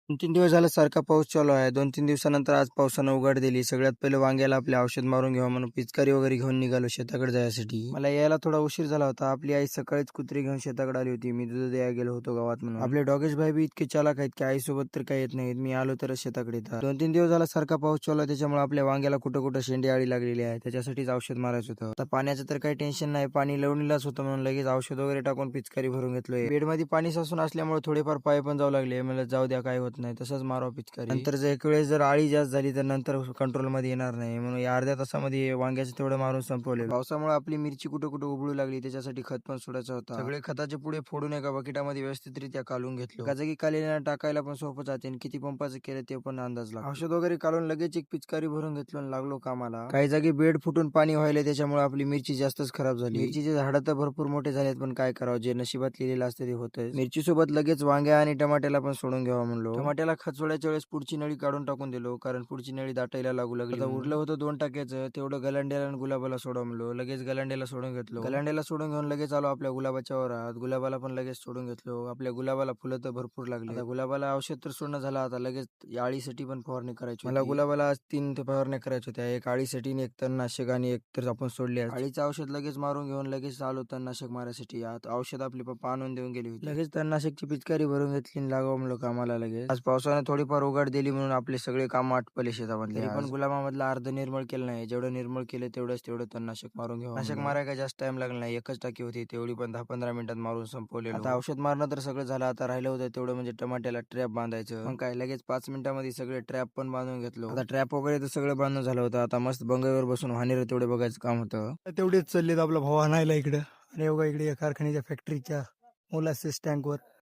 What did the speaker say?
2-3 दिवस झाले सारखा पाऊस चालू आहे. 2-3 दिवसानंतर आज पावसानं उघड दिली. सगळ्यात पहिलं वांग्याला आपले औषध मारून घ्यावं म्हणून पिचकारी वगैरे घेऊन निघालो शेताकडे जायसाठी. मला यायला थोडा उशीर झाला होता. आपली आई सकाळीच कुत्री घेऊन शेताकडे आली होती. मी दूध द्यायला गेलो होतो गावात म्हणून. आपले डॉगेश भाई बी इतके चालाक आहेत की आईसोबत तर काही येत नाहीत. मी आलो तरच शेताकडे येतात. 2-3 दिवस झाला सारखा पाऊस चालू आहे, त्याच्यामुळे आपल्या वांग्याला कुठं कुठं शेंडी आळी लागलेली आहे. त्याच्यासाठीच औषध मारायचं होतं. आता पाण्याचं तर काही टेन्शन नाही. पाणी लवणीलाच होतं म्हणून लगेच औषध वगैरे टाकून पिचकारी भरून घेतलोय. बेडमध्ये पाणी साचून असल्यामुळे थोडेफार पाय पण जाऊ लागले. मला जाऊ द्या, काय होत नाही, तसंच मारावं पिचकारी. नंतर जर एक वेळेस जर आळी जास्त झाली तर नंतर कंट्रोल मध्ये येणार नाही, म्हणून या अर्ध्या तासामध्ये वांग्याचं तेवढं मारून संपवले. पावसामुळे आपली मिरची कुठं कुठं उबळू लागली, त्याच्यासाठी खत पण सोडायचा होता. सगळे खताचे पुढे फोडून एका बकेटामध्ये व्यवस्थितरित्या काढून घेतलं. एका जागी कालीला टाकायला पण सोपं जाते आणि किती पंपाचं केलं ते पण अंदाज लागतो. औषध वगैरे काढून लगेच एक पिचकारी भरून घेतलो आणि लागलो कामाला. काही जागी बेड फुटून पाणी व्हायला, त्याच्यामुळे आपली मिरची जास्तच खराब झाली. मिरचीचे झाडं तर भरपूर मोठे झालेत, पण काय करावं, जे नशिबात लिहिलेलं असतं ते होतं. मिरची सोबत लगेच वांग्या आणि टमाट्याला पण सोडून घ्यावा म्हणलो. टमाट्याला खत सोडायच्या वेळेस पुढची नळी काढून टाकून दिलो, कारण पुढची नळी दाटायला लागू लागली. आता उरलं होतं 2 टाक्याचं, तेवढं गलांड्याला आणि गुलाबाला सोडा म्हणलो. लगेच गलांड्याला सोडून घेतलो. गलांड्याला सोडून घेऊन लगेच आलो आपल्या गुलाबाच्या वरात. गुलाबाला पण लगेच सोडून घेतलो. आपल्या गुलाबाला फुलं तर भरपूर लागली. आता गुलाबाला औषध तर सोडणं झालं, आता लगेच आळीसाठी पण फवारणी करायची. मला गुलाबाला आज 3 फवारण्या करायच्या होत्या. एक आळीसाठी, एक तणनाशक आणि एक तर आपण सोडली. आळीचं औषध लगेच मारून घेऊन लगेच आलो तणनाशक मारायसाठी. आता औषध आपले पप्पा आणून देऊन गेली होती. लगेच तणनाशकची पिचकारी भरून घेतली आणि लागावं म्हणलो कामाला लगेच. आज पावसाने थोडीफार उघड दिली म्हणून आपले सगळे काम आटपले शेतामधले. तरी पण गुलाबामधला अर्ध निर्मळ केलं नाही. जेवढं निर्मळ केलं तेवढं तणनाशक मारून घ्यावं. नाशक मारायला काय जास्त टाइम लागला नाही. एकच टाकी होती, तेवढी पण 10-15 मिनिटात मारून संपवलेलं. आता औषध मारणं तर सगळं झालं. आता राहिलं होतं तेवढं म्हणजे टमाट्याला ट्रॅप बांधायचं. मग काय लगेच 5 मिनिटांमध्ये सगळे ट्रॅप पण बांधून घेतलो. आता ट्रॅप वगैरे तर सगळं बांधून झालं होतं. आता मस्त बंगाईवर बसून वाहनेर तेवढे बघायचं काम होतं. तेवढेच चाललेत आपला भाऊ आणायला इकडं. आणि बघा इकडे कारखान्याच्या फॅक्टरीच्या मोलासेस टँकवर